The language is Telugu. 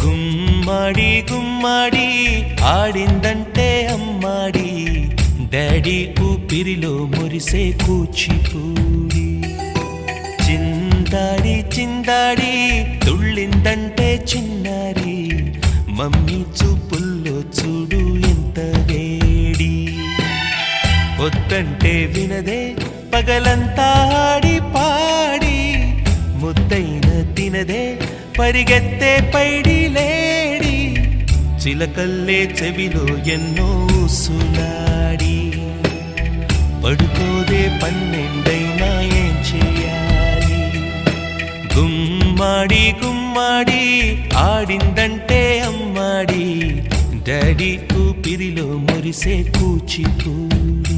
గుమ్మడి గుమ్మడి ఆడిందంటే అమ్మాడి డాడీ ఊపిరిలో మురిసే కూచిపూడి చిందాడి చిందాడి తుళ్ళిందంటే చిన్నారి మమ్మీ చూపుల్లో చూడు ఎంత వేడి వద్దంటే వినదే పగలంతా ఆడి పాడి ముద్దైన తినదే పరిగెత్తే పైడి లేడి చిలకల్లే చెవిలో ఎన్నో సులాడి పడుకోదే పన్నెండైనా ఏం చేయాలి గుమ్మాడి గుమ్మాడి ఆడిందంటే అమ్మాడి డాడీ ఊపిరిలో మురిసే కూచిపూడి